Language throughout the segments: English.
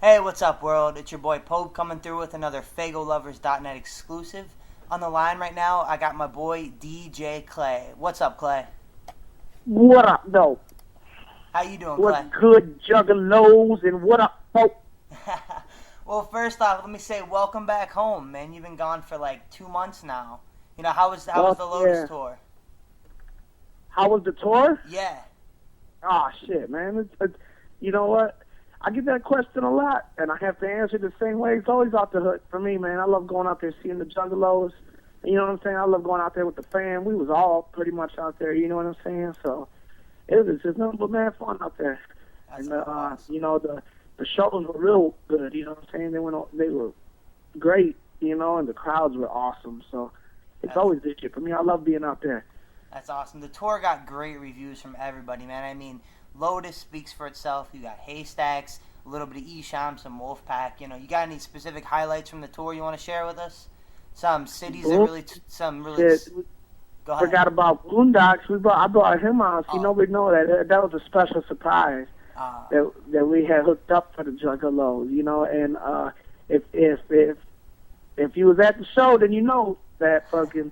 Hey, what's up, world? It's your boy Pope coming through with another Faygoluvers.net exclusive. On the line right now, I got my boy DJ Clay. What's up, Clay? What up, though? How you doing, What's Clay? good, juggalos, and what up, folk? Well, first off, let me say welcome back home, man. You've been gone for like 2 months now. You know, how was the Lotus tour? How was the tour? Yeah. Oh, shit, man. You know what? I get that question a lot, and I have to answer the same way. It's always off the hook for me, man. I love going out there seeing the juggalos. You know what I'm saying? I love going out there with the fam. We was all pretty much out there, you know what I'm saying? So it was just nothing but mad fun out there. That's And, awesome. you know, the shows were real good, you know what I'm saying? They were great, you know, and the crowds were awesome. So it's always this shit for me. I love being out there. That's awesome. The tour got great reviews from everybody, man. I mean, Lotus speaks for itself. You got Haystacks, a little bit of Esham, some Wolfpack. You know, you got any specific highlights from the tour you want to share with us? Some cities that really, Shit. Go ahead. Forgot about Boondocks. I brought him out. See, nobody know that was a special surprise that we had hooked up for the Juggalos. You know, and if you was at the show, then you know that fucking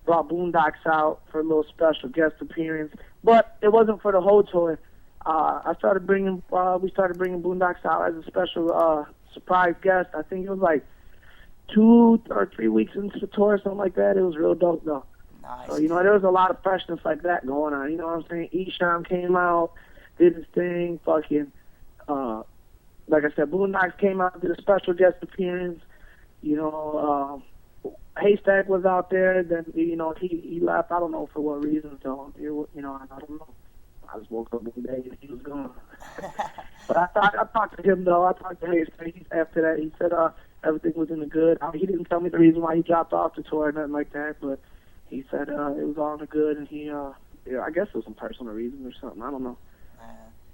brought Boondocks out for a little special guest appearance. But it wasn't for the whole tour. We started bringing Boondocks out as a special surprise guest. I think it was like 2 or 3 weeks into the tour, something like that. It was real dope, though. Nice. So, you know, there was a lot of freshness like that going on. You know what I'm saying? Esham came out, did his thing. Fucking, like I said, Boondocks came out, did a special guest appearance. You know, Haystack was out there. Then, you know, he left. I don't know for what reason. So, you know, I don't know. I just woke up one day and he was gone. But I talked to him, though. I talked to Haystack. After that, he said everything was in the good. He didn't tell me the reason why he dropped off the tour or nothing like that, but he said it was all in the good, and he, I guess it was some personal reasons or something. I don't know.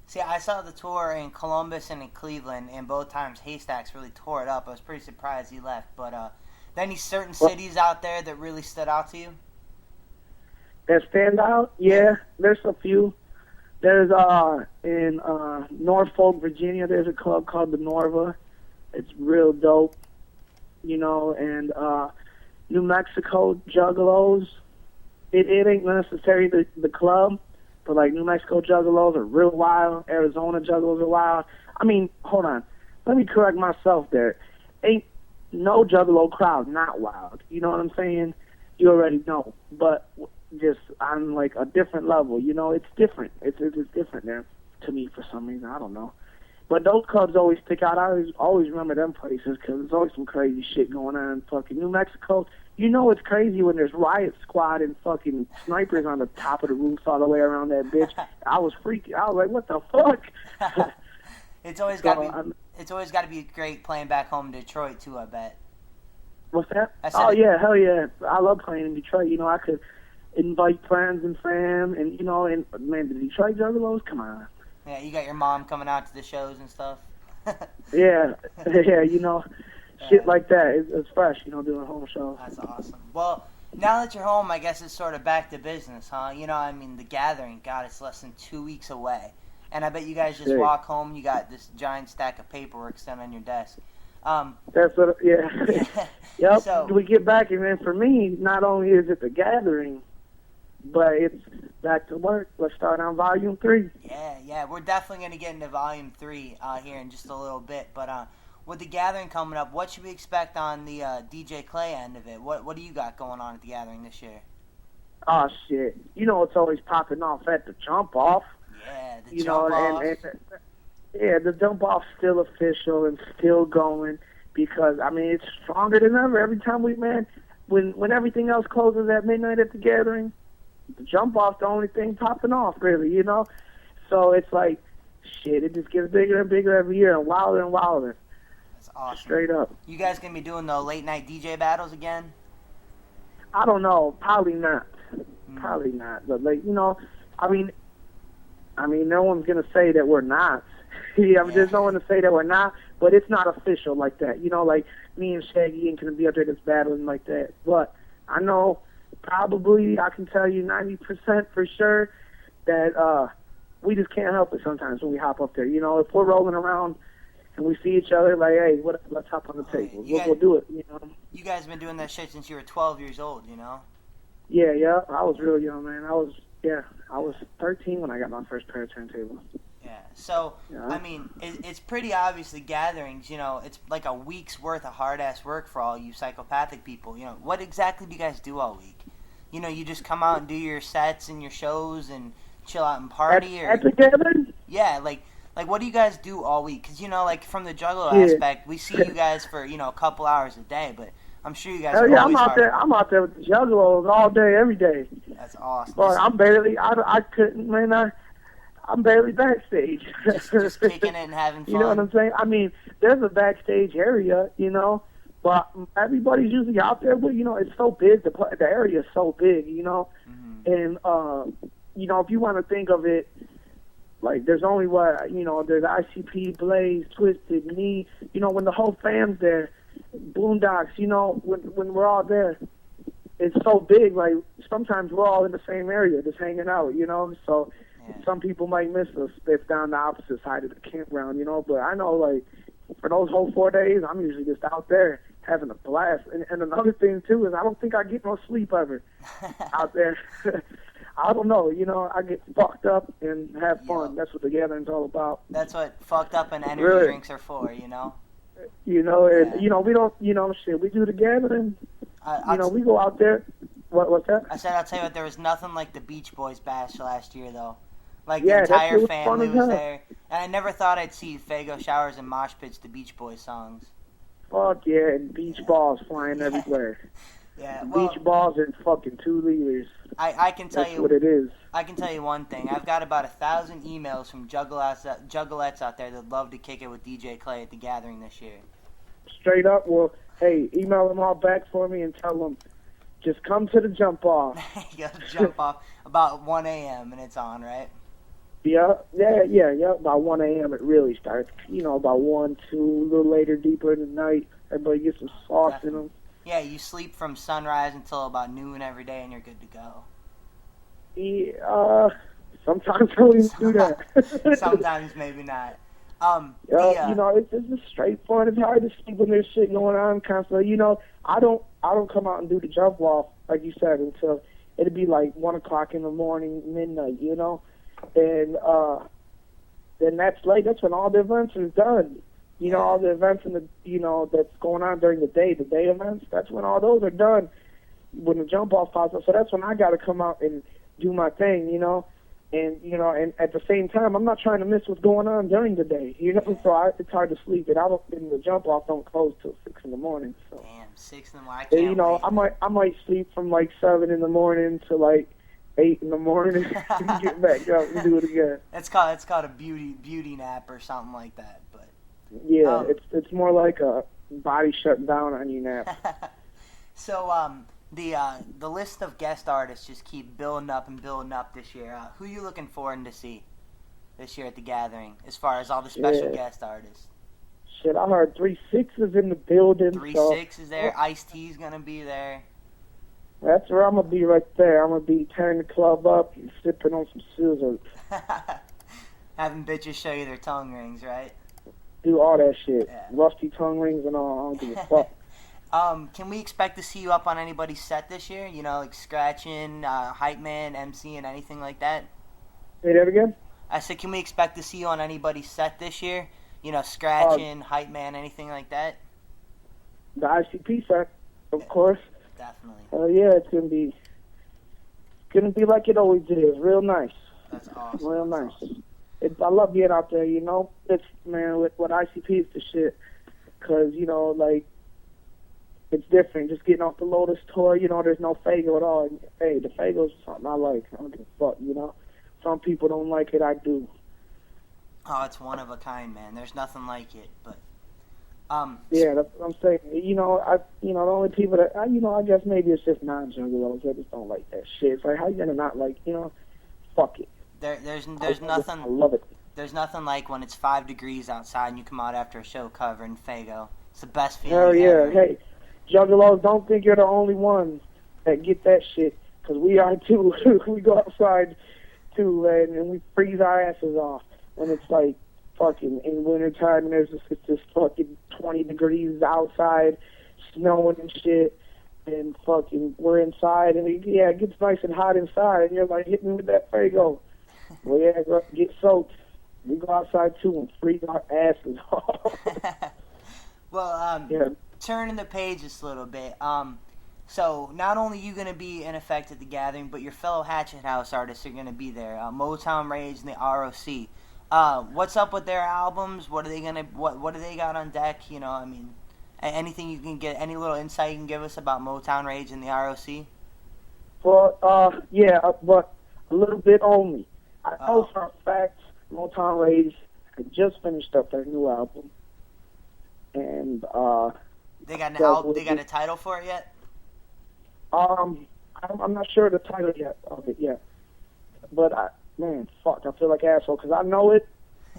See, I saw the tour in Columbus and in Cleveland, and both times Haystacks really tore it up. I was pretty surprised he left. But any certain cities out there that really stood out to you? That stand out? Yeah, there's a few. There's in Norfolk, Virginia, there's a club called the Norva. It's real dope, you know, and New Mexico Juggalos. It ain't necessarily the club, but like New Mexico Juggalos are real wild. Arizona Juggalos are wild. I mean, hold on. Let me correct myself there. Ain't no Juggalo crowd not wild. You know what I'm saying? You already know. But just on like a different level, you know, it's different. It's different there to me for some reason. I don't know. But those clubs always stick out. I always remember them places because there's always some crazy shit going on in fucking New Mexico. You know it's crazy when there's riot squad and fucking snipers on the top of the roofs all the way around that bitch. I was freaking. I was like, what the fuck? It's always got to be great playing back home in Detroit too, I bet. What's that? Yeah, hell yeah. I love playing in Detroit. You know, I could invite friends and fam, and you know, and man, the Detroit Juggalos, come on. Yeah, you got your mom coming out to the shows and stuff. yeah, you know, shit like that. It's fresh, you know, doing home shows. That's awesome. Well, now that you're home, I guess it's sort of back to business, huh? You know, I mean, the gathering, God, it's less than 2 weeks away. And I bet you guys just walk home, you got this giant stack of paperwork sitting on your desk. That's what, yeah. Yep, so, we get back, and then for me, not only is it the gathering, but it's back to work. Let's start on Volume 3. Yeah, we're definitely going to get into Volume 3 here in just a little bit. But with the gathering coming up, what should we expect on the DJ Clay end of it? What do you got going on at the gathering this year? Oh, shit. You know it's always popping off at the jump-off. Yeah, the jump-off. Yeah, the jump-off's still official and still going because, I mean, it's stronger than ever. Every time when everything else closes at midnight at the gathering, the jump-off's the only thing popping off, really, you know? So it's like, shit, it just gets bigger and bigger every year and wilder. That's awesome. Straight up. You guys going to be doing the late-night DJ battles again? I don't know. Probably not. Probably not. But, like, you know, I mean, no one's going to say that we're not. There's no one to say that we're not, but it's not official like that. You know, like, me and Shaggy ain't going to be up there just battling like that. But I know probably, I can tell you 90% for sure that we just can't help it sometimes when we hop up there. You know, if we're rolling around and we see each other like, hey, let's hop on the table. We'll do it, you know. You guys have been doing that shit since you were 12 years old, you know? Yeah, I was real young, man. I was 13 when I got my first pair of turntables. Yeah, so, I mean, it's pretty obvious the gatherings, you know, it's like a week's worth of hard-ass work for all you psychopathic people. You know, what exactly do you guys do all week? You know, you just come out and do your sets and your shows and chill out and party? At the gathering? Yeah, like what do you guys do all week? Because, you know, like, from the juggalo aspect, we see you guys for, you know, a couple hours a day, but I'm sure you guys are always I'm out there with the juggalos all day, every day. That's awesome. But I'm barely backstage. Just kicking it and having fun. You know what I'm saying? I mean, there's a backstage area, you know, but everybody's usually out there. But, you know, it's so big. The area is so big, you know. Mm-hmm. And, you know, if you want to think of it, like, there's only there's ICP, Blaze, Twisted, me, you know, when the whole fam's there, Boondocks, you know, when we're all there, it's so big, like, sometimes we're all in the same area, just hanging out, you know, so some people might miss us if they're on the opposite side of the campground, you know, but I know, like, for those whole 4 days, I'm usually just out there having a blast, and another thing, too, is I don't think I get no sleep ever out there. I don't know, you know, I get fucked up and have fun. That's what the gathering's all about. That's what fucked up and energy drinks are for, you know? You know, and, you know, we don't, you know, shit, we do the gathering, you know, we go out there. What's that? I said, I'll tell you what, there was nothing like the Beach Boys bash last year, though. Like, the entire family was there. And I never thought I'd see Faygo showers and mosh pits to Beach Boys songs. Fuck yeah, and beach balls flying everywhere. Yeah, well, beach balls and fucking 2 liters. I can tell That's what it is. I can tell you one thing. I've got about 1,000 emails from juggalettes out there that love to kick it with DJ Clay at the gathering this year. Straight up, well, hey, email them all back for me and tell them, just come to the jump off. You gotta jump off about 1 a.m. and it's on, right? Yeah. About 1 a.m. it really starts. You know, about 1, 2, a little later, deeper in the night. Everybody gets some sauce in them. Yeah, you sleep from sunrise until about noon every day, and you're good to go. Yeah, sometimes I don't even do that. Sometimes maybe not. You know, it's just straight fun. It's hard to sleep when there's shit going on constantly. You know, I don't come out and do the jump off like you said until it'd be like 1 o'clock in the morning, midnight. You know, and then that's That's when all the events are done. You know, all the events that's going on during the day events, that's when all those are done, when the jump off pops up. So that's when I got to come out and do my thing, you know. And, you know, and at the same time, I'm not trying to miss what's going on during the day, you know. So it's hard to sleep. And the jump off don't close till 6 in the morning. So. Damn, 6 in the morning. I can't you know, I might sleep from like 7 in the morning to like 8 in the morning and get back up and do it again. It's called a beauty nap or something like that, but. Yeah, it's more like a body shutting down on you nap. So the list of guest artists just keep building up and building up this year. Who are you looking forward to see this year at the gathering as far as all the special guest artists? Shit, I heard 3 6 is in the building. 3 6 is there. Ice-T's gonna be there. That's where I'm gonna be right there. I'm gonna be tearing the club up and sipping on some scissors. Having bitches show you their tongue rings, right? Do all that shit. Yeah. Rusty tongue rings and all. I don't give a fuck. Can we expect to see you up on anybody's set this year? You know, like scratching, hype man, MC, and anything like that? Say that again? I said, can we expect to see you on anybody's set this year? You know, scratching, hype man, anything like that? The ICP set, of course. Definitely. Yeah, it's gonna be like it always is. Real nice. That's awesome. Real That's nice. Awesome. I love being out there, you know. It's, man, with ICP is the shit. Because, you know, like, it's different. Just getting off the Lotus tour, you know, there's no Faygo at all. And, hey, the Faygo's something I like. I don't give a fuck, you know. Some people don't like it. I do. Oh, it's one of a kind, man. There's nothing like it, but... yeah, that's what I'm saying. You know, the only people that, I guess maybe it's just non-juggalos that just don't like that shit. It's like, how you gonna not like, you know, fuck it. There's nothing. I love it. There's nothing like when it's 5 degrees outside and you come out after a show covered in Faygo. It's the best feeling Hell yeah. ever. Hey, juggalos, don't think you're the only ones that get that shit, because we are too. We go outside too, and we freeze our asses off when it's like fucking in wintertime, and it's just fucking 20 degrees outside, snowing and shit, and fucking we're inside, and it gets nice and hot inside, and you're like, hit me with that Faygo. Well, yeah, get soaked. We go outside too and freeze our asses off. Well, yeah. Turning the page just a little bit. So not only you going to be in effect at the gathering, but your fellow Hatchet House artists are going to be there. Motown Rage and the ROC. What's up with their albums? What are they gonna? What do they got on deck? You know, I mean, anything you can get, any little insight you can give us about Motown Rage and the ROC? Well, yeah, but a little bit only. I know for a fact Motown Rage had just finished up their new album, and they got an album. They got a title for it yet? I'm not sure the title yet of it yet, but I feel like an asshole because I know it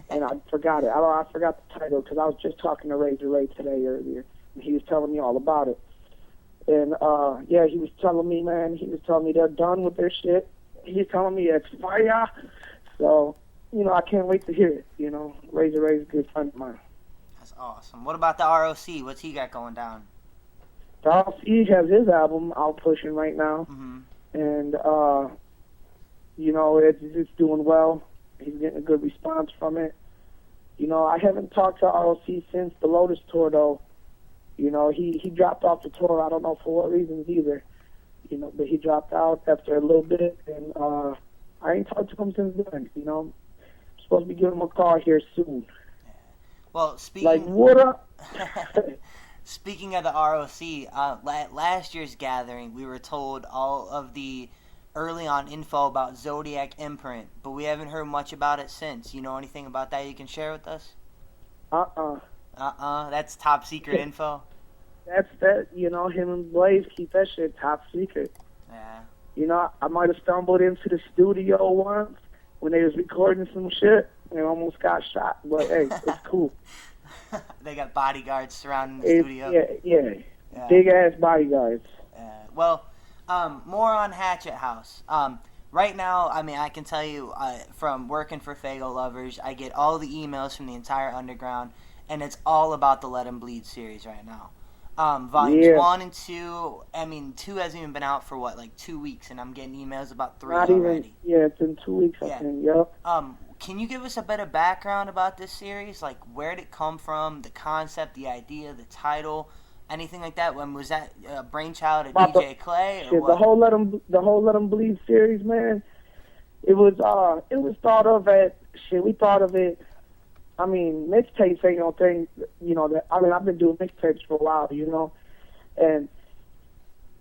and I forgot it. I forgot the title because I was just talking to Razor Ray today earlier, and he was telling me all about it. And he was telling me, man, they're done with their shit. He's telling me it's fire. So, I can't wait to hear it. Razor Ray's a good friend of mine. That's awesome. What about the ROC? What's he got going down? The ROC has his album out pushing right now. Mm-hmm. And, it's doing well. He's getting a good response from it. I haven't talked to ROC since the Lotus tour, though. He dropped off the tour. I don't know for what reasons either. But he dropped out after a little bit, and I ain't talked to him since then. I'm supposed to be giving him a call here soon. Well, what up? Speaking of the ROC, last year's gathering, we were told all of the early on info about Zodiac Imprint, but we haven't heard much about it since. You know anything about that you can share with us? That's top secret info. That's him and Blaze keep that shit top secret. Yeah. I might have stumbled into the studio once when they was recording some shit and almost got shot, but hey, it's cool. They got bodyguards surrounding the studio. Yeah. Big ass bodyguards. Well, more on Hatchet House. Right now, I mean, I can tell you from working for Faygoluvers, I get all the emails from the entire underground, and it's all about the Let 'Em Bleed series right now. Volumes 1 and 2. I mean, 2 hasn't even been out for 2 weeks, and I'm getting emails about 3 already. It's in 2 weeks, I think. Yep. Can you give us a bit of background about this series? Like, where did it come from? The concept, the idea, the title, anything like that? When was that brainchild of DJ Clay? Or what? The whole Let 'Em Bleed series, man. It was thought of we thought of it. I mean, mixtapes ain't no thing, I've been doing mixtapes for a while, and,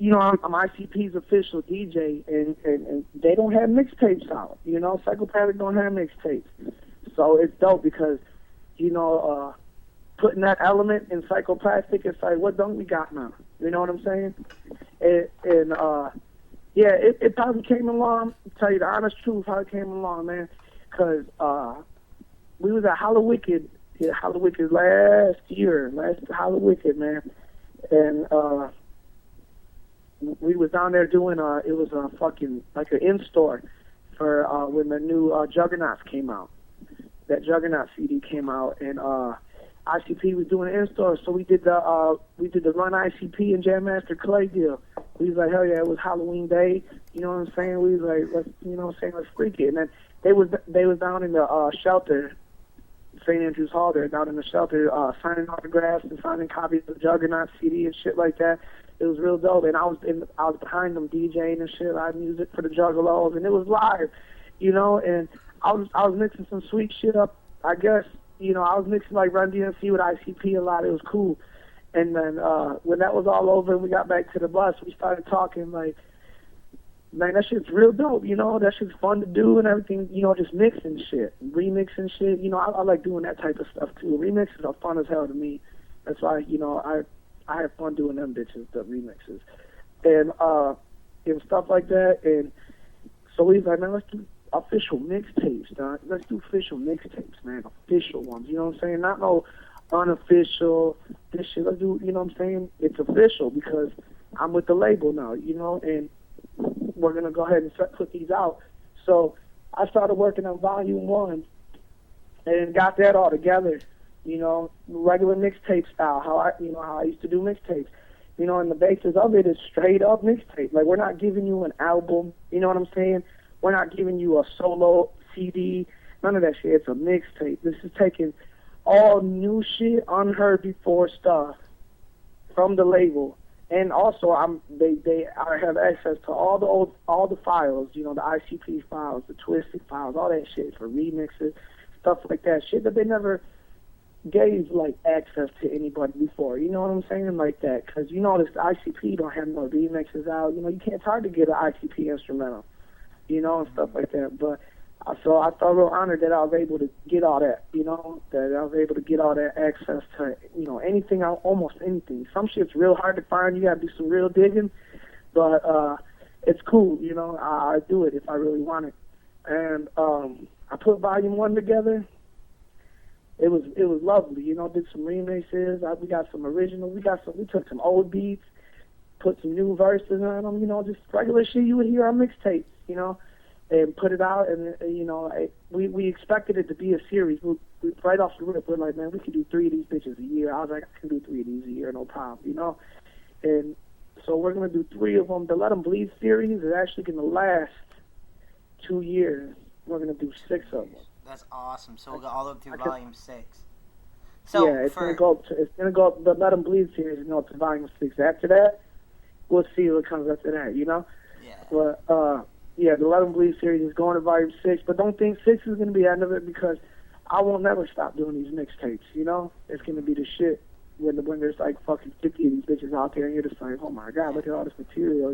I'm ICP's official DJ, and they don't have mixtapes out, Psychopathic don't have mixtapes. So it's dope because, putting that element in Psychopathic, it's like, what don't we got now? You know what I'm saying? It probably came along, to tell you the honest truth, how it came along, man, because, we was at Hallowicked last year, man, and we was down there doing it was a fucking like an in-store for when the new Juggernauts came out. That Juggernaut CD came out, and ICP was doing an in-store, so we did the Run ICP and Jam Master Clay deal. We was like, hell yeah, it was Halloween day, you know what I'm saying? We was like, let's freak it. And then they was down in the shelter, St. Andrew's Hall there, down in the shelter, signing autographs and signing copies of the Juggernaut CD and shit like that. It was real dope, and I was behind them DJing and shit, live music for the Juggalos, and it was live, and I was mixing some sweet shit up, I guess, I was mixing like Run DMC with ICP a lot. It was cool. And then when that was all over and we got back to the bus, we started talking like, man, that shit's real dope, that shit's fun to do and everything, just mixing shit, remixing shit, I like doing that type of stuff too. Remixes are fun as hell to me. That's why, I have fun doing them bitches, the remixes. And stuff like that. And so we was like, man, let's do official mixtapes, dog. Let's do official mixtapes, man. Official ones, you know what I'm saying? Not no unofficial, this shit. Let's do, you know what I'm saying? It's official because I'm with the label now, and we're going to go ahead and put these out. So I started working on volume 1, and got that all together. Regular mixtape style, how I used to do mixtapes. And the basis of it is straight up mixtape. Like, we're not giving you an album, you know what I'm saying? We're not giving you a solo CD, none of that shit. It's a mixtape. This is taking all new shit, unheard before stuff from the label. And also, I have access to all the files, the ICP files, the Twisted files, all that shit for remixes, stuff like that. Shit that they never gave like access to anybody before, you know what I'm saying, like that, because this ICP don't have no remixes out, it's hard to get an ICP instrumental, and stuff like that. But so I felt real honored that I was able to get all that, that I was able to get all that access to, anything, almost anything. Some shit's real hard to find. You gotta do some real digging, but it's cool, I do it if I really want it. And I put Volume 1 together. It was lovely, did some remixes. We got some originals. We took some old beats, put some new verses on them, just regular shit you would hear on mixtapes, and put it out. And we expected it to be a series. We right off the rip, we're like, man, we could do 3 of these bitches a year. I was like, I can do 3 of these a year, no problem, And so we're gonna do 3 of them. The Let 'Em Bleed series is actually gonna last 2 years. We're gonna do 6 of them. That's awesome. So we'll go all the way through Volume 6. So yeah, it's gonna go. The Let 'Em Bleed series, to Volume 6. After that, we'll see what comes after that. Yeah. But the Let 'Em Bleed series is going to Volume 6. But don't think 6 is gonna be the end of it, because I won't never stop doing these mixtapes. It's gonna be the shit when there's like fucking 50 of these bitches out there, and you're just like, oh my god, look at all this material,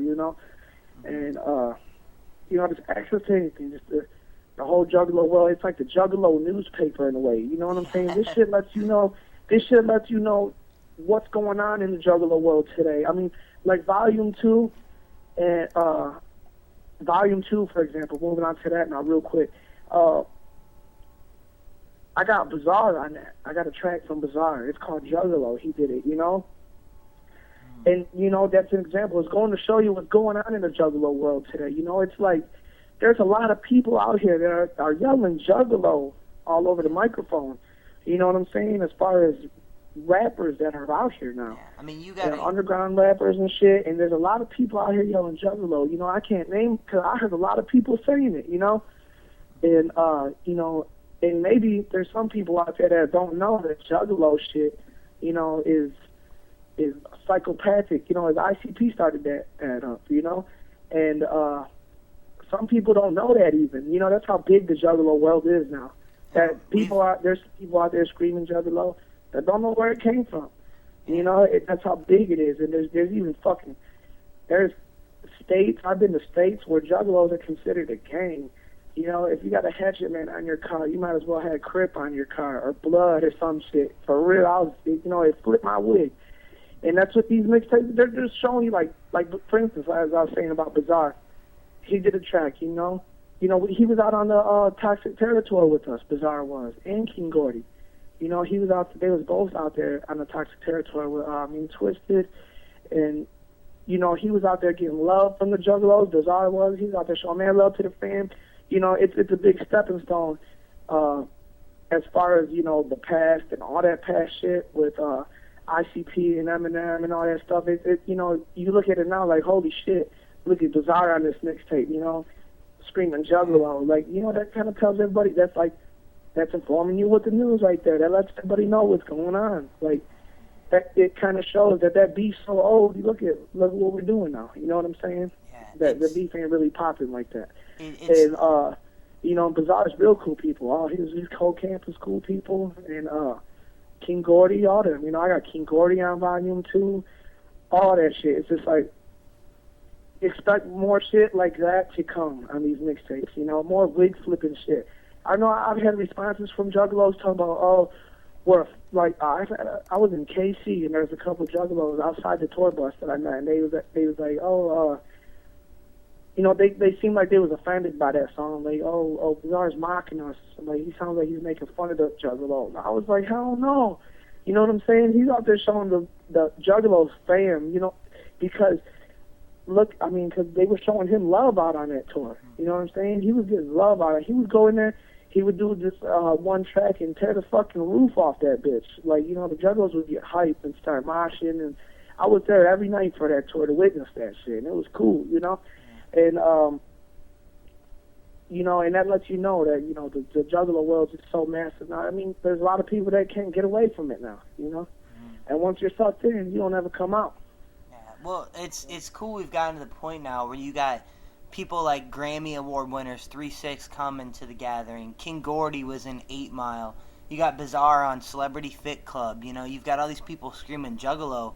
and just access to anything, just the whole Juggalo world. It's like the Juggalo newspaper in a way. You know what I'm saying? This shit lets you know. What's going on in the Juggalo world today. I mean, like Volume 2, and Volume 2, for example. Moving on to that now, real quick. I got Bizarre on that. I got a track from Bizarre. It's called Juggalo. He did it. And that's an example. It's going to show you what's going on in the Juggalo world today. It's like, there's a lot of people out here that are yelling Juggalo all over the microphone. You know what I'm saying? As far as rappers that are out here now. Yeah. I mean, you got underground rappers and shit, and there's a lot of people out here yelling Juggalo. I can't name, because I heard a lot of people saying it, And, and maybe there's some people out there that don't know that Juggalo shit, is psychopathic. As ICP started that up, And, some people don't know that even. That's how big the Juggalo world is now. That there's people out there screaming Juggalo that don't know where it came from. That's how big it is. And there's even there's states, I've been to states where Juggalos are considered a gang. If you got a Hatchet Man on your car, you might as well have Crip on your car, or Blood, or some shit. For real, it flipped my wig. And that's what these mixtapes, they're just showing you, like for instance, as I was saying about Bizarre. He did a track, he was out on the Toxic Territory with us, Bizarre was, and King Gordy. He was out, they was both out there on the Toxic Territory with Twisted, and, he was out there getting love from the Juggalos, Bizarre was, he was out there showing man love to the fam. It's a big stepping stone, as far as, the past and all that past shit with ICP and Eminem and all that stuff. You look at it now like, holy shit, look at Bizarre on this mixtape, screaming Juggalo. Like, that kind of tells everybody, that's informing you with the news right there. That lets everybody know what's going on. Like, it kind of shows that beef's so old. Look at what we're doing now. You know what I'm saying? Yeah, the beef ain't really popping like that. And Bizarre's real cool people. All his co-campus cool people, and King Gordy, all them. I got King Gordy on Volume 2. All that shit. It's just like, expect more shit like that to come on these mixtapes, more wig flipping shit. I know I've had responses from Juggalos talking about, I was in KC, and there was a couple of Juggalos outside the tour bus that I met, and they was like, they seemed like they was offended by that song, like, Bizarre's mocking us, like, he sounds like he's making fun of the Juggalos. I was like, hell no, you know what I'm saying? He's out there showing the Juggalos fam, because because they were showing him love out on that tour. You know what I'm saying? He was getting love out of it. He was going there. he would do this one track and tear the fucking roof off that bitch. Like, you know, the Juggalos would get hyped and start moshing, and I was there every night for that tour to witness that shit, and it was cool, you know? And, you know, and that lets you know that, you know, the Juggalo world is so massive now. I mean, there's a lot of people that can't get away from it now, you know? And once you're sucked in, you don't ever come out. Yeah, well, it's cool we've gotten to the point now where you got people like Grammy Award winners 3-6 coming to the gathering. King Gordy was in 8 Mile. You got Bizarre on Celebrity Fit Club. You know, you've got all these people screaming Juggalo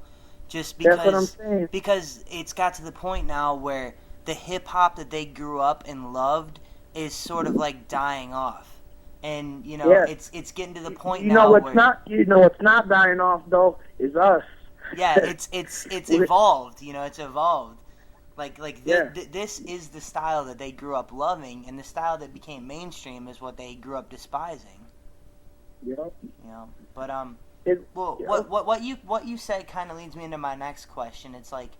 just because, that's what I'm saying. Because it's got to the point now where the hip-hop that they grew up and loved is sort of like dying off. And, you know, it's getting to the point now where... You know what's not dying off, though, is us. Yeah, it's evolved. You know, it's evolved. This is the style that they grew up loving, and the style that became mainstream is what they grew up despising. Yep. You know, but what you said kind of leads me into my next question. It's like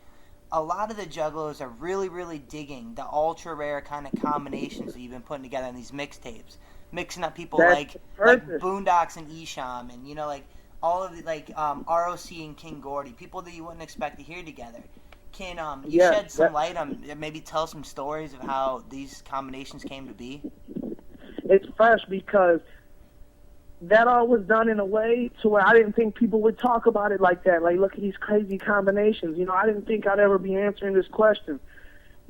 a lot of the Juggalos are really, really digging the ultra rare kind of combinations that you've been putting together in these mixtapes, mixing up people like Boondocks and Esham, and, you know, like all of the ROC and King Gordy, people that you wouldn't expect to hear together. Can you shed some light on, maybe tell some stories of how these combinations came to be? It's fresh because that all was done in a way to where I didn't think people would talk about it like that. Like, look at these crazy combinations. You know, I didn't think I'd ever be answering this question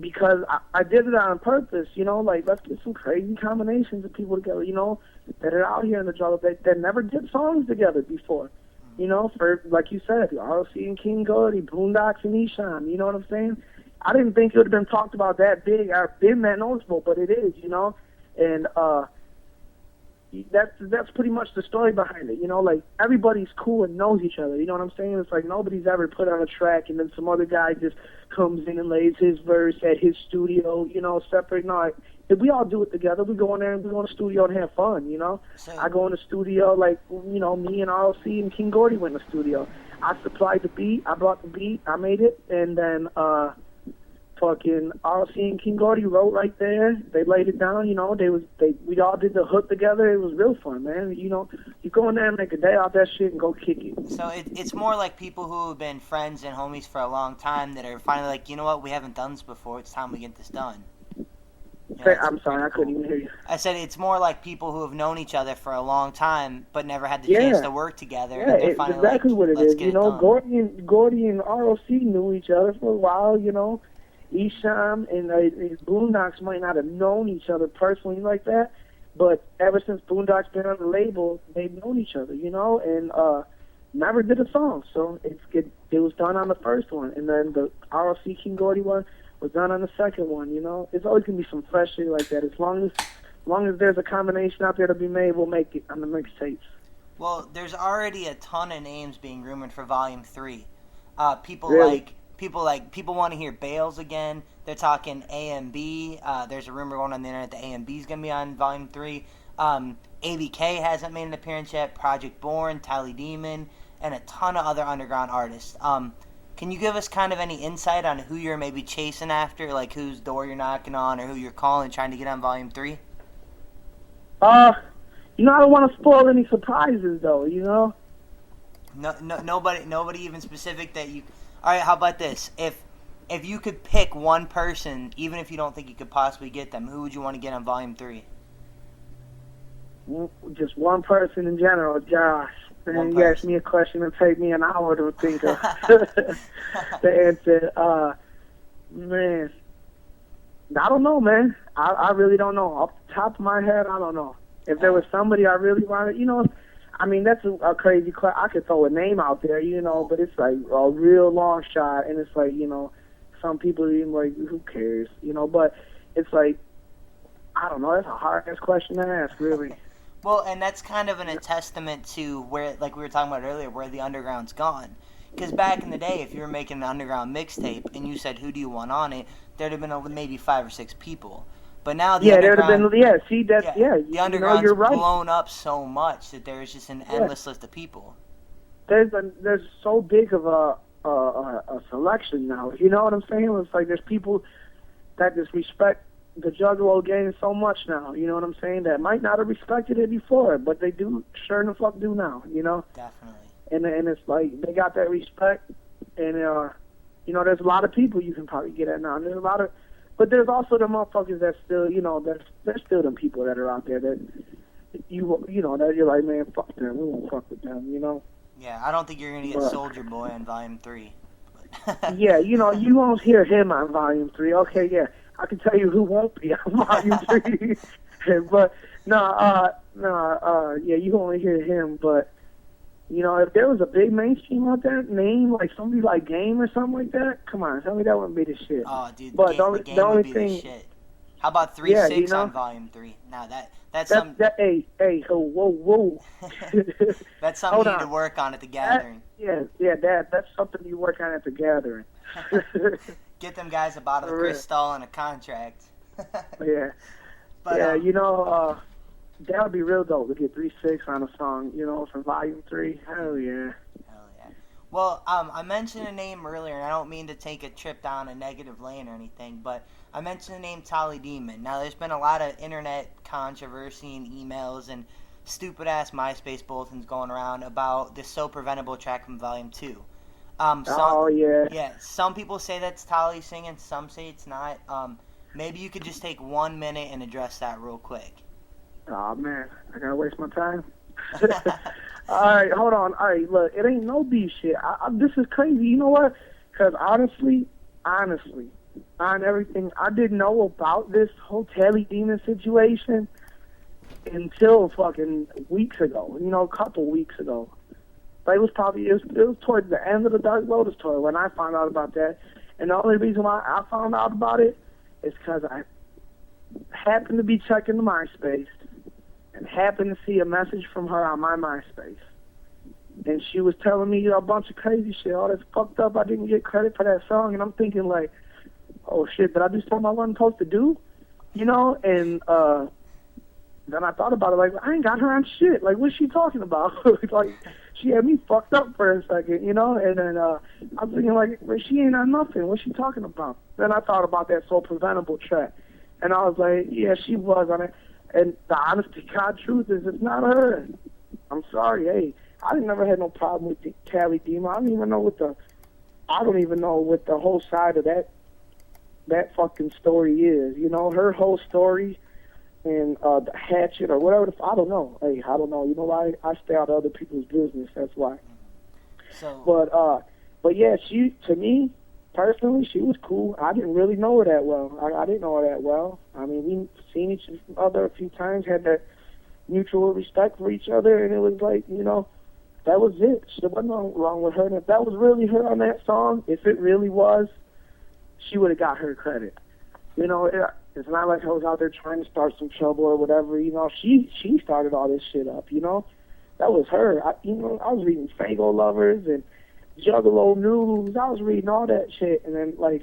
because I did it on purpose. You know, like, let's get some crazy combinations of people together, you know, that are out here in the jungle that never did songs together before. You know, for, like you said, ROC and King Gordy, Boondocks and Esham, you know what I'm saying? I didn't think it would have been talked about that big or been that noticeable, but it is, you know? And that's pretty much the story behind it, you know? Like, everybody's cool and knows each other, you know what I'm saying? It's like nobody's ever put on a track and then some other guy just comes in and lays his verse at his studio, you know, separate. No, we all do it together. We go in there and we go in the studio and have fun, you know? I go in the studio, like, you know, me and ROC and King Gordy went in the studio. I supplied the beat, I brought the beat, I made it, and then fucking ROC and King Gordy wrote right there. They laid it down, you know. We all did the hook together. It was real fun, man. You know, you go in there and make a day out that shit and go kick it. So it's more like people who have been friends and homies for a long time that are finally like, you know what, we haven't done this before. It's time we get this done. You know, I'm sorry, I couldn't even hear you. I said it's more like people who have known each other for a long time but never had the chance to work together. Yeah, it's exactly what it is. You know, Gordy and ROC knew each other for a while, you know. Esham and his Boondocks might not have known each other personally like that, but ever since Boondocks been on the label, they've known each other, you know, and never did a song. So it was done on the first one, and then the ROC King Gordy one was done on the second one, you know. It's always going to be some fresh shit like that. As long as there's a combination out there to be made, we'll make it on the mixtapes. Well, there's already a ton of names being rumored for Volume 3. People want to hear Bales again. They're talking AMB. There's a rumor going on the internet that AMB is going to be on Volume 3. ABK hasn't made an appearance yet. Project Born, Tally Demon, and a ton of other underground artists. Can you give us kind of any insight on who you're maybe chasing after, like whose door you're knocking on or who you're calling trying to get on Volume 3? You know, I don't want to spoil any surprises, though, you know? No, nobody even specific that you... All right, how about this? If you could pick one person, even if you don't think you could possibly get them, who would you want to get on Volume 3? Just one person in general, Josh. And you ask me a question and take me an hour to think of the answer. Man, I don't know, man. I really don't know. Off the top of my head, I don't know. If there was somebody I really wanted, you know, I mean, that's a crazy question. I could throw a name out there, you know, but it's like a real long shot, and it's like, you know, some people are even like, who cares, you know, but it's like, I don't know, that's a hard-ass question to ask, really. Well, and that's kind of a testament to where, like we were talking about earlier, where the underground's gone. Because back in the day, if you were making an underground mixtape and you said, who do you want on it, there'd have been maybe 5 or 6 people. But now the underground... The underground's blown up so much that there's just an endless list of people. There's so big of a selection now. You know what I'm saying? It's like there's people that just respect the Juggalo game so much now. You know what I'm saying? That might not have respected it before, but they do. Sure in the fuck do now. You know. Definitely. And it's like they got that respect, and you know, there's a lot of people you can probably get at now. And there's a lot of, but there's also the motherfuckers that still, you know, there's still them people that are out there that you know that you're like, man, fuck them. We won't fuck with them. You know. Yeah, I don't think you're gonna get Soldier Boy on Volume 3. Yeah, you know, you won't hear him on Volume 3. Okay, yeah, I can tell you who won't be on Volume 3. But yeah, you only hear him. But you know, if there was a big mainstream out there name like somebody like Game or something like that, come on, tell me that wouldn't be the shit. Oh, dude, but the Game would be the shit. How about 3-6 you know, on Volume 3? Now that's something. Hey, whoa. That's something you need to work on at the gathering. That's something you work on at the gathering. Get them guys a bottle of Cristal and a contract. Yeah. But, yeah, you know, that would be real dope to get 3-6 on a song, you know, from Volume 3. Hell yeah. Hell yeah. Well, I mentioned a name earlier, and I don't mean to take a trip down a negative lane or anything, but I mentioned the name Tally Demon. Now, there's been a lot of internet controversy and emails and stupid-ass MySpace bulletins going around about this So Preventable track from Volume 2. Yeah, some people say that's Tally singing, some say it's not. Maybe you could just take 1 minute and address that real quick. Oh, man, I gotta waste my time. All right, hold on. All right, look, it ain't no beef shit. This is crazy. You know what? Because honestly, on everything, I didn't know about this whole Tally Demon situation until fucking weeks ago. You know, a couple weeks ago. But it was towards the end of the Dark Lotus tour when I found out about that. And the only reason why I found out about it is because I happened to be checking the MySpace and happened to see a message from her on my MySpace. And she was telling me a bunch of crazy shit. All that's fucked up. I didn't get credit for that song. And I'm thinking like, oh shit, did I do something I wasn't supposed to do? You know? And then I thought about it like, I ain't got her on shit. Like, what's she talking about? Like, she had me fucked up for a second, you know? And then I was thinking like, well, she ain't on nothing. What's she talking about? Then I thought about that So Preventable track. And I was like, yeah, she was on it. And the honest to God truth is it's not her. I'm sorry, hey. I never had no problem with the Tally Demon. I don't even know what the whole side of that fucking story is. You know, her whole story and the hatchet or whatever. I don't know. Hey, I don't know. You know why? I stay out of other people's business. That's why. So. But yeah, to me personally, she was cool. I didn't really know her that well. I didn't know her that well. I mean, we seen each other a few times, had that mutual respect for each other, and it was like, you know, that was it. There wasn't nothing wrong with her. And if that was really her on that song, if it really was, she would have got her credit. You know, it's not like I was out there trying to start some trouble or whatever. You know, she started all this shit up, you know. That was her. I was reading Faygoluvers and Juggalo News. I was reading all that shit. And then, like,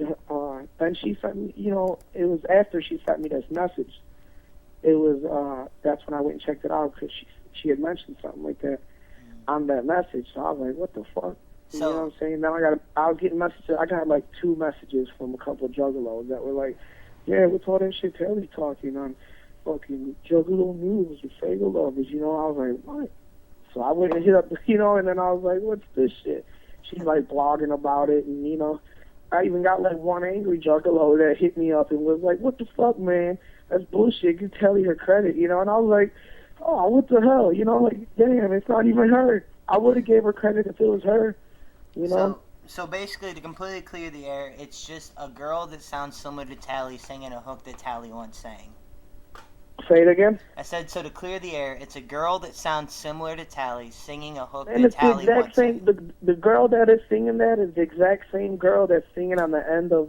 then she sent me, you know, it was after she sent me this message. It was, that's when I went and checked it out because she had mentioned something like that on that message. So I was like, what the fuck? You know what I'm saying? Now I was getting messages. I got like 2 messages from a couple of Juggalos that were like, yeah, what's all that shit Terry talking on fucking Juggalo News with Faygoluvers? You know, I was like, what? So I went and hit up, you know, and then I was like, what's this shit? She's like blogging about it, and you know, I even got like one angry Juggalo that hit me up and was like, what the fuck, man? That's bullshit. You tell her credit, you know? And I was like, oh, what the hell? You know, like, damn, it's not even her. I would have gave her credit if it was her, you know? So basically, to completely clear the air, it's just a girl that sounds similar to Tally singing a hook that Tally once sang. Say it again? I said, so to clear the air, it's a girl that sounds similar to Tally singing a hook and that Tally once sang. The girl that is singing that is the exact same girl that's singing on the end of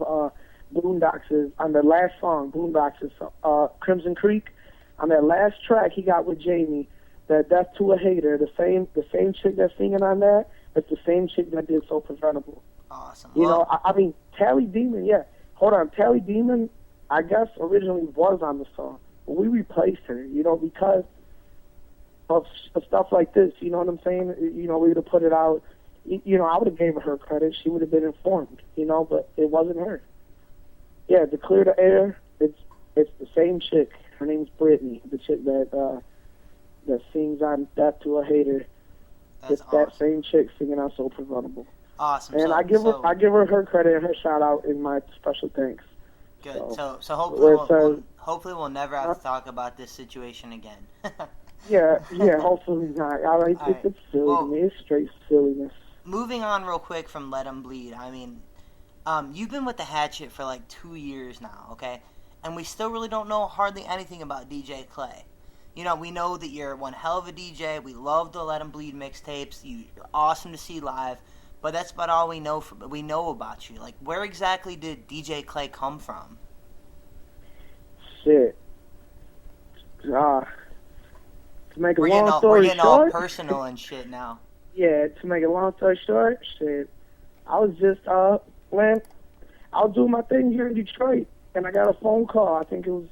Boondocks' on the last song, Boondocks' Crimson Creek. On that last track he got with Jamie, that Death to a Hater, the same chick that's singing on that, it's the same chick that did So Preventable. Awesome. You know, I mean, Tally Demon, yeah. Hold on, Tally Demon, I guess originally was on the song, but we replaced her, you know, because of stuff like this, you know what I'm saying? You know, we would have put it out, you know, I would have gave her credit, she would have been informed, you know, but it wasn't her. Yeah, to clear the air, It's the same chick. Her name's Brittany, the chick that sings on "Death to a Hater." That's It's awesome. that same chick singing on "So Preventable." Awesome. And I give her credit and her shout out in my special thanks. Good. So Hopefully we'll never have to talk about this situation again. yeah, hopefully not. It's silly to me. It's straight silliness. Moving on real quick from Let 'Em Bleed. I mean, you've been with the Hatchet for like 2 years now, okay? And we still really don't know hardly anything about DJ Clay. You know, we know that you're one hell of a DJ. We love the Let 'Em Bleed mixtapes. You're awesome to see live. But that's about all we know about you. Like, where exactly did DJ Clay come from? Shit. To make a We're long story getting short, all personal and shit now. Yeah, to make a long story short, shit. I was just when I was doing my thing here in Detroit, and I got a phone call. I think it was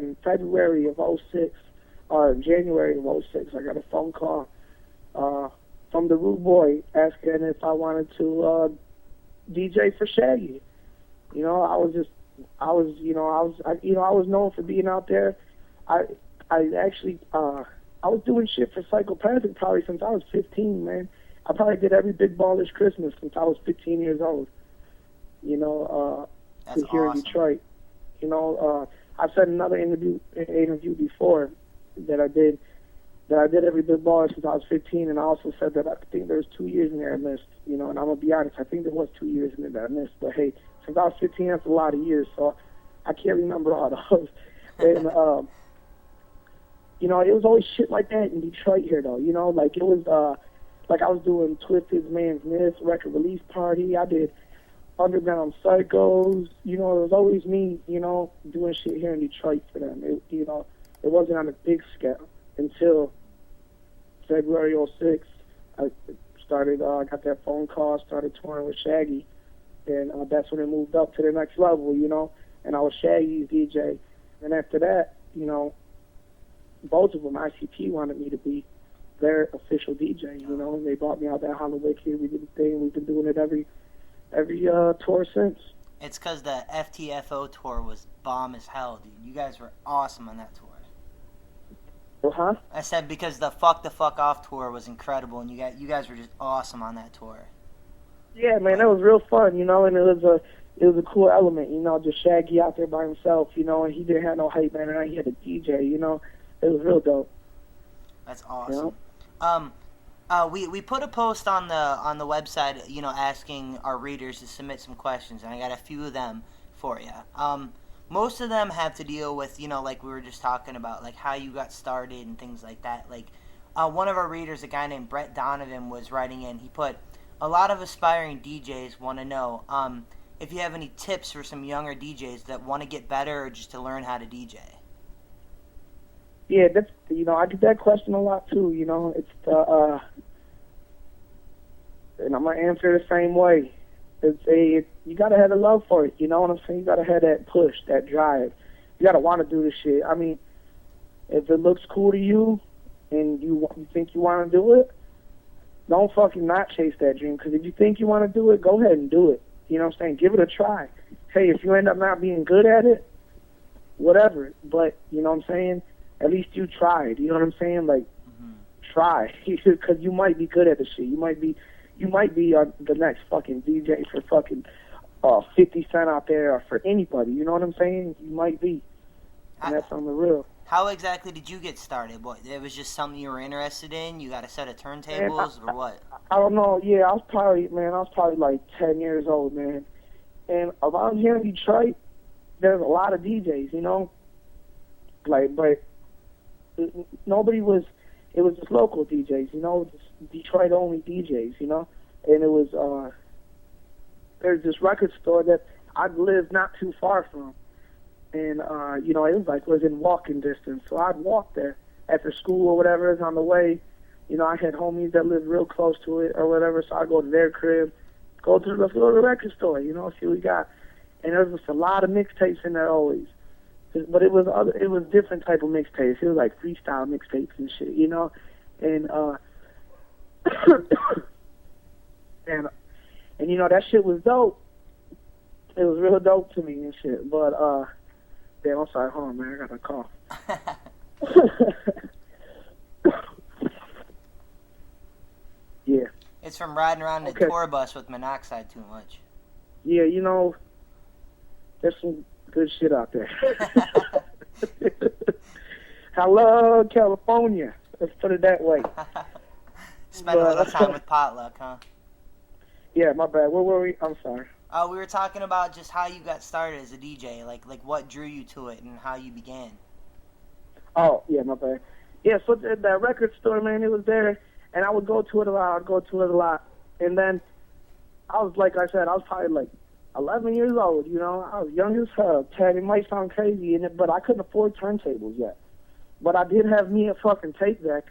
in February of '06 or January of '06. I got a phone call from the Rude Boy asking if I wanted to DJ for Shaggy. You know, I was known for being out there. I was doing shit for Psychopathic probably since I was 15, man. I probably did every Big Ballers Christmas since I was 15 years old. You know, That's here awesome. in Detroit. You know, I've said in another interview before that I did every Big Baller since I was 15, and I also said that I think there was 2 years in there I missed. You know, and I'm gonna be honest, I think there was 2 years in there that I missed. But hey, since I was 15, that's a lot of years, so I can't remember all those. And you know, it was always shit like that in Detroit here, though. You know, like it was like I was doing Twisted's Man's Miss record release party. I did Underground Psychos. You know, it was always me. You know, doing shit here in Detroit for them. You know, it wasn't on a big scale until February '06. I got that phone call, started touring with Shaggy, and that's when it moved up to the next level, you know, and I was Shaggy's DJ. And after that, you know, both of them, ICP wanted me to be their official DJ, you know, and they brought me out that Holloway Kid. We did the thing. We've been doing it every tour since. It's because the FTFO tour was bomb as hell, dude. You guys were awesome on that tour. Uh-huh. I said because the Fuck the Fuck Off tour was incredible, and you guys were just awesome on that tour. Yeah, man, that was real fun, you know, and it was a cool element, you know, just Shaggy out there by himself, you know, and he didn't have no hype man, and he had a DJ, you know. It was real dope. That's awesome. You know? We put a post on the website, you know, asking our readers to submit some questions, and I got a few of them for you. Most of them have to deal with, you know, like we were just talking about, like how you got started and things like that. Like one of our readers, a guy named Brett Donovan, was writing in. He put, a lot of aspiring DJs want to know if you have any tips for some younger DJs that want to get better or just to learn how to DJ. Yeah, that's, you know, I get that question a lot too, you know. It's and I'm gonna answer the same way. You gotta have a love for it, you know what I'm saying? You gotta have that push, that drive. You gotta want to do this shit. I mean, if it looks cool to you and you think you want to do it, don't fucking not chase that dream. Because if you think you want to do it, go ahead and do it. You know what I'm saying? Give it a try. Hey, if you end up not being good at it, whatever. But you know what I'm saying? At least you tried. You know what I'm saying? Like, try, because you might be good at the shit. You might be the next fucking DJ for fucking 50 Cent out there, or for anybody. You know what I'm saying? You might be, and that's on the real. How exactly did you get started? What, it was just something you were interested in? You got a set of turntables, or what? I don't know. Yeah, I was probably like 10 years old, man. And around here in Detroit, there's a lot of DJs, you know. Like, but nobody was. It was just local DJs, you know, just Detroit only DJs, you know. And it was there's this record store that I lived not too far from. And, you know, it was in walking distance. So I'd walk there after school or whatever is on the way. You know, I had homies that lived real close to it or whatever, so I'd go to their crib, let's go to the record store, you know, see what we got. And there was just a lot of mixtapes in there always. But it was different type of mixtapes. It was like freestyle mixtapes and shit, you know? And, and you know, that shit was dope. It was real dope to me and shit. But, Damn, I'm sorry. Hold on, man. I got a cough. Yeah. It's from riding around in a tour bus with monoxide too much. Yeah, you know, there's some good shit out there. Hello, California. Let's put it that way. Spend a little time with potluck, huh? Yeah, my bad. Where were we? I'm sorry. We were talking about just how you got started as a DJ, like what drew you to it and how you began. Oh, yeah, my bad. Yeah, so that record store, man, it was there, and I would go to it a lot. And then I was, like I said, I was probably like 11 years old, you know. I was young as hell. Ted, it might sound crazy, but I couldn't afford turntables yet. But I did have me a fucking tape deck,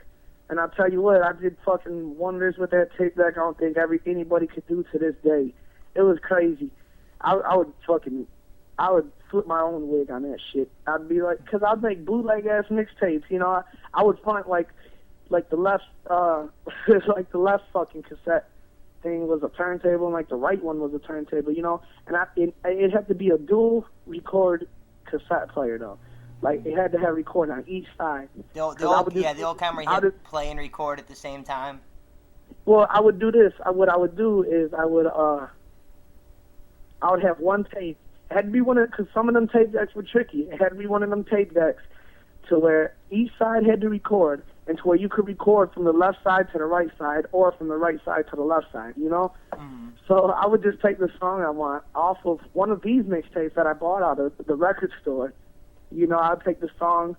and I'll tell you what, I did fucking wonders with that tape deck I don't think anybody could do to this day. It was crazy. I would flip my own wig on that shit. I'd be like, because I'd make bootleg-ass mixtapes, you know. I would find, like the left, like the left fucking cassette thing was a turntable, and like the right one was a turntable, you know. And it had to be a dual record cassette player though. Like it had to have record on each side. The old kind where you hit play and record at the same time. Well, I would do this. What I would do is I would have one tape. It had to be one of, because some of them tape decks were tricky. It had to be one of them tape decks to where each side had to record, and to where you could record from the left side to the right side, or from the right side to the left side, you know? Mm-hmm. So I would just take the song I want off of one of these mixtapes that I bought out of the record store. You know, I'd take the song,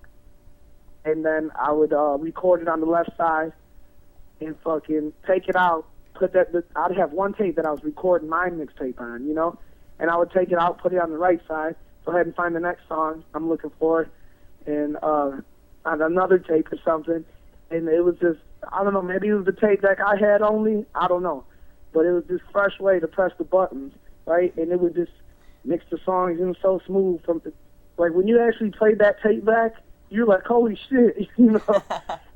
and then I would record it on the left side, and fucking take it out, I'd have one tape that I was recording my mixtape on, you know? And I would take it out, put it on the right side, go ahead and find the next song I'm looking for, and on another tape or something. And it was just, I don't know, maybe it was the tape deck I had only, I don't know. But it was this fresh way to press the buttons, right? And it would just mix the songs in so smooth. Like when you actually played that tape back, you're like, holy shit, you know?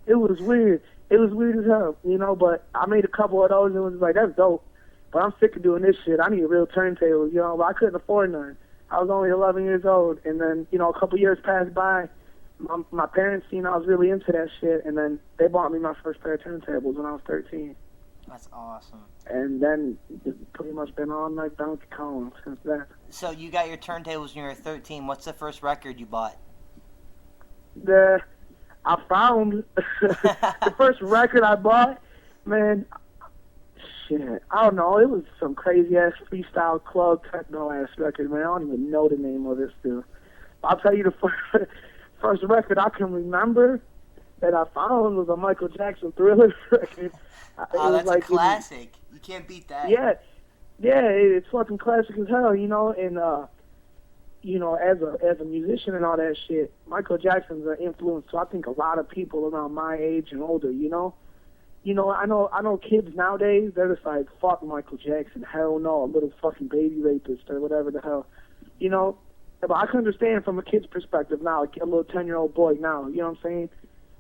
It was weird. It was weird as hell, you know? But I made a couple of those and it was like, that's dope. But I'm sick of doing this shit. I need a real turntable, you know? But I couldn't afford none. I was only 11 years old. And then, you know, a couple years passed by. My parents seen I was really into that shit, and then they bought me my first pair of turntables when I was 13. That's awesome. And then it's pretty much been on like Donkey Kong since then. So you got your turntables when you were 13. What's the first record you bought? I found the first record I bought, man. Shit, I don't know. It was some crazy ass freestyle club techno ass record, man. I don't even know the name of it still. I'll tell you the first record I can remember that I found was a Michael Jackson Thriller record. Oh, that's like, a classic. You can't beat that. Yeah, it's fucking classic as hell, you know. And you know, as a musician and all that shit, Michael Jackson's an influence. So I think a lot of people around my age and older, you know, I know kids nowadays, they're just like, fuck Michael Jackson, hell no, a little fucking baby rapist or whatever the hell, you know. But I can understand from a kid's perspective now, like a little 10-year-old boy now, you know what I'm saying?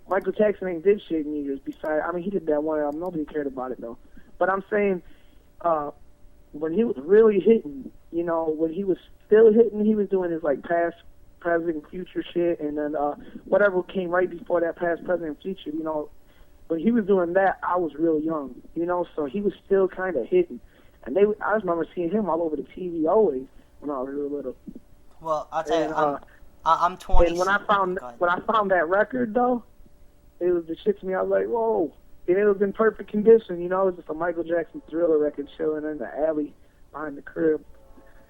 Michael Jackson ain't did shit in years. Besides, I mean, he did that one album. Nobody cared about it, though. But I'm saying, when he was really hitting, you know, when he was still hitting, he was doing his, like, past, present, future shit, and then whatever came right before that past, present, and future, you know. When he was doing that, I was real young, you know, so he was still kind of hitting. And I just remember seeing him all over the TV always when I was real little. Well, I'll tell you, I'm 20. And when I found that record, though, it was the shit to me. I was like, whoa. And it was in perfect condition, you know. It was just a Michael Jackson Thriller record chilling in the alley behind the crib.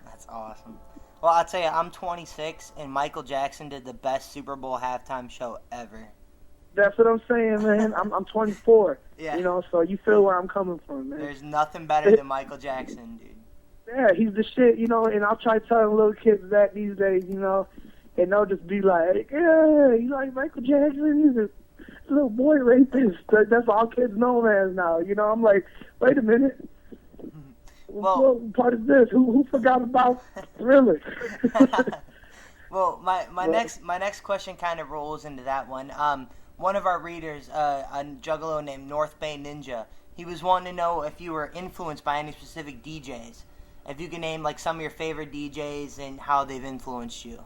That's awesome. Well, I'll tell you, I'm 26, and Michael Jackson did the best Super Bowl halftime show ever. That's what I'm saying, man. I'm 24. Yeah. You know, so you feel where I'm coming from, man. There's nothing better than Michael Jackson, dude. Yeah, he's the shit, you know, and I'll try telling little kids that these days, you know, and they'll just be like, yeah, you like Michael Jackson? He's a little boy rapist. That's all kids know him as now, you know. I'm like, wait a minute. Well, what part is this? Who forgot about Thriller? Well, my next question kind of rolls into that one. One of our readers, a juggalo named North Bay Ninja, he was wanting to know if you were influenced by any specific DJs. If you can name like some of your favorite DJs and how they've influenced you.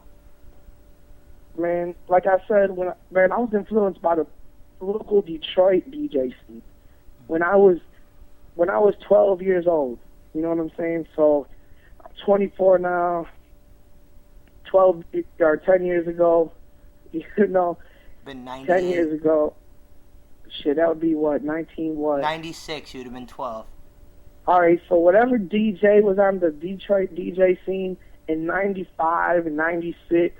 Man, like I said, I was influenced by the local Detroit DJ scene. When I was 12 years old, you know what I'm saying? So I'm 24 now. 12 or 10 years ago, you know, Been 98. 10 years ago, shit, that would be what, 19 what? 96, you'd have been 12. All right, so whatever DJ was on the Detroit DJ scene in 95 and 96,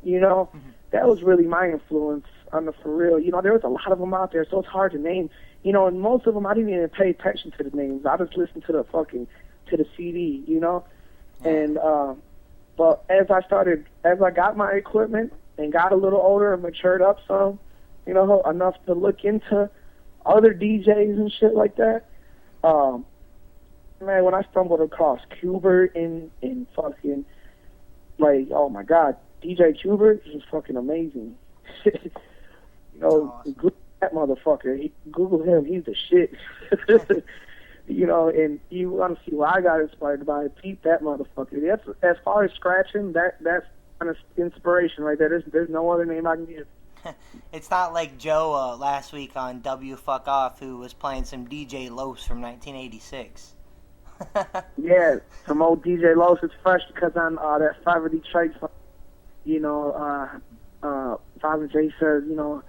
you know, that was really my influence on the for real. You know, there was a lot of them out there, so it's hard to name. You know, and most of them I didn't even pay attention to the names. I just listened to the CD, you know? Yeah. And, but as I got my equipment and got a little older and matured up some, you know, enough to look into other DJs and shit like that, man, when I stumbled across Qbert in fucking, like, oh my God, DJ Qbert is fucking amazing. You know, awesome. Google that motherfucker. Google him, he's the shit. You know, and you want to see why I got inspired by it. Peep that motherfucker. That's, as far as scratching, that's kind of inspiration right there. There's no other name I can give. It's not like Joe last week on W Fuck Off, who was playing some DJ Los from 1986. Yeah, some old DJ Los is fresh because on that Five of Detroit, you know, Father J says, you know,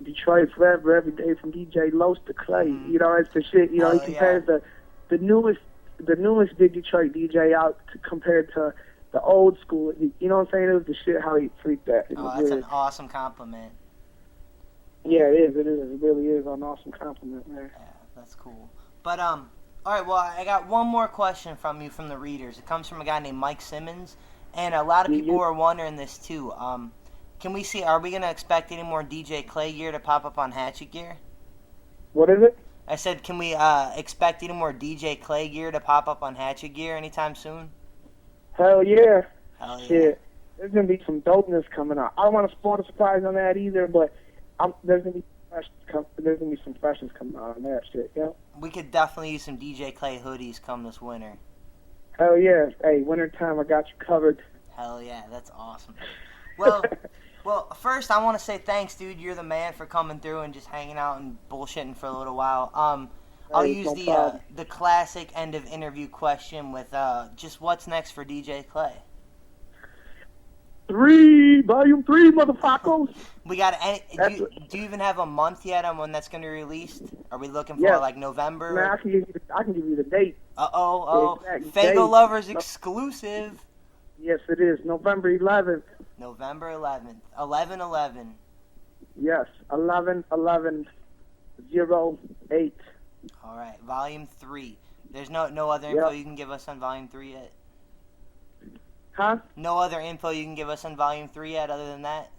Detroit forever, every day from DJ Los to Clay. You know, it's the shit. You know, he compares the newest big Detroit DJ out compared to the old school. You know what I'm saying? It was the shit how he freaked that. That's an awesome compliment. Yeah, it is. It is. It really is an awesome compliment, man. Yeah, that's cool. But all right. Well, I got one more question from you from the readers. It comes from a guy named Mike Simmons, and a lot of people are wondering this too. Are we going to expect any more DJ Clay gear to pop up on Hatchet Gear? What is it? I said, can we expect any more DJ Clay gear to pop up on Hatchet Gear anytime soon? Hell yeah. Hell yeah. Shit. There's going to be some dopeness coming out. I don't want to spoil the surprise on that either, but there's going to be some freshness coming out on that shit, yeah? We could definitely use some DJ Clay hoodies come this winter. Hell yeah. Hey, wintertime, I got you covered. Hell yeah, that's awesome. Well, first I want to say thanks, dude. You're the man for coming through and just hanging out and bullshitting for a little while. I'll use the classic end of interview question with just what's next for DJ Clay. Volume 3, motherfuckers. We got. Do you even have a month yet on when that's going to be released? Are we looking for like November? Man, I can give you the date. Faygoluvers exclusive. Yes, it is. November 11th. November 11th. 11/11. Yes, 11/11/08. All right, Volume 3. There's no other info you can give us on Volume 3 yet? Huh? No other info you can give us on Volume 3 yet other than that?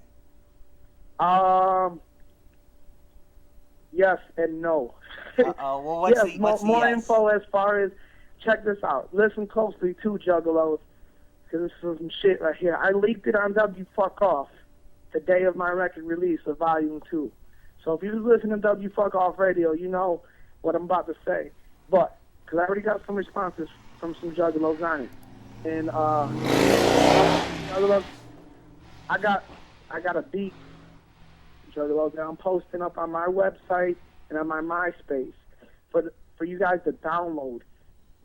Yes and no. Uh-oh. Well, what's the more yes? info as far as, check this out. Listen closely too, Juggalos, because this is some shit right here. I leaked it on W Fuck Off the day of my record release of Volume 2. So if you listen to W Fuck Off Radio, you know what I'm about to say. But, because I already got some responses from some Juggalos on it. And, Juggalos, I got a beat, Juggalos, that I'm posting up on my website and on my MySpace for you guys to download.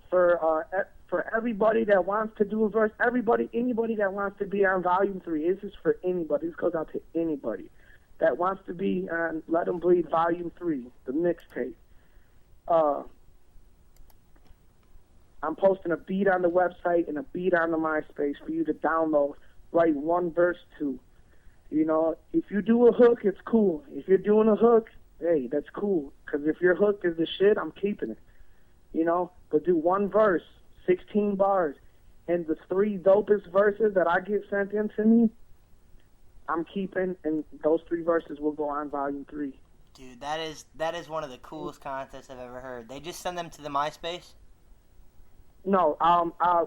For everybody that wants to do a verse, anybody that wants to be on Volume 3, this is for anybody. This goes out to anybody that wants to be on Let 'Em Bleed Volume 3, the mixtape. I'm posting a beat on the website and a beat on the MySpace for you to download, write one verse to. You know, if you do a hook, it's cool. If you're doing a hook, hey, that's cool. Because if your hook is the shit, I'm keeping it. You know, but do one verse, 16 bars, and the 3 dopest verses that I get sent in to me, I'm keeping, and those 3 verses will go on Volume 3. Dude, that is one of the coolest contests I've ever heard. They just send them to the MySpace? No,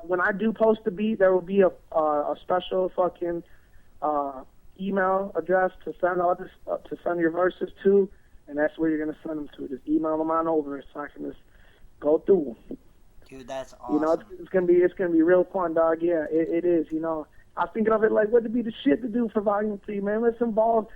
when I do post a beat, there will be a special fucking email address to send your verses to, and that's where you're gonna send them to. Just email them on over so I can just go through them. Dude, that's awesome. You know, it's gonna be real fun, dog. Yeah, it is. You know, I was thinking of it like, what'd be the shit to do for Volume 3, man? Let's involve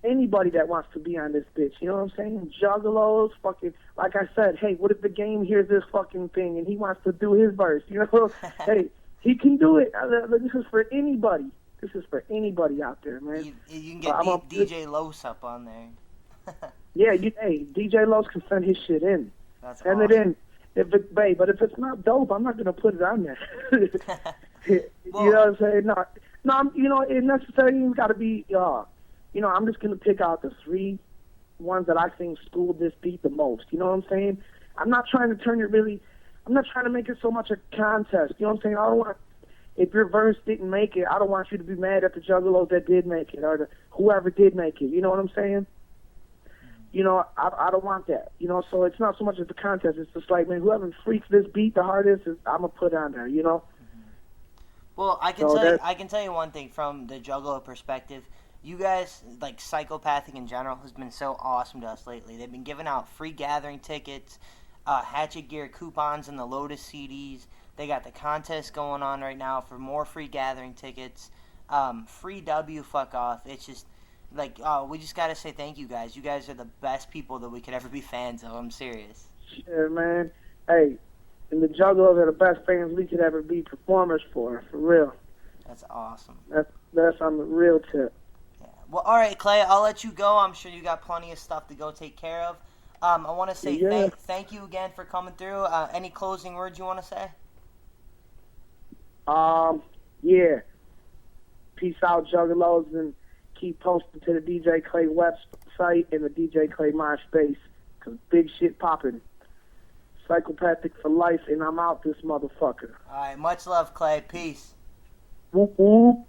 anybody that wants to be on this bitch. You know what I'm saying? Juggalos, fucking, like I said, hey, what if the game hears this fucking thing and he wants to do his verse? You know? Hey, he can do it. This is for anybody. This is for anybody out there, man. You can get DJ Los up on there. Yeah, hey, DJ Los can send his shit in. That's send awesome. it in. But if it's not dope, I'm not gonna put it on there. Well, you know what I'm saying? No. You know, it necessarily got to be. You know, I'm just gonna pick out the 3 ones that I think schooled this beat the most. You know what I'm saying? I'm not trying to I'm not trying to make it so much a contest. You know what I'm saying? I don't want. If your verse didn't make it, I don't want you to be mad at the Juggalos that did make it or whoever did make it. You know what I'm saying? You know, I don't want that. You know, so it's not so much as a contest. It's just like, man, whoever freaks this beat the hardest, I'm gonna put on there. You know. Well, I can tell you one thing from the Juggalo perspective. You guys, like Psychopathic in general, has been so awesome to us lately. They've been giving out free gathering tickets, Hatchet Gear coupons, and the Lotus CDs. They got the contest going on right now for more free gathering tickets. Free W fuck off. It's just like, we just gotta say thank you guys. You guys are the best people that we could ever be fans of. I'm serious. Sure, man. Hey, and the Juggalos are the best fans we could ever be performers for real. That's awesome. That's on the real tip. Yeah. Well, all right, Clay, I'll let you go. I'm sure you got plenty of stuff to go take care of. I want to say thank you again for coming through. Any closing words you want to say? Yeah. Peace out, Juggalos, and keep posting to the DJ Clay website and the DJ Clay MySpace, because big shit popping. Psychopathic for life, and I'm out this motherfucker. All right, much love, Clay. Peace. Whoop whoop.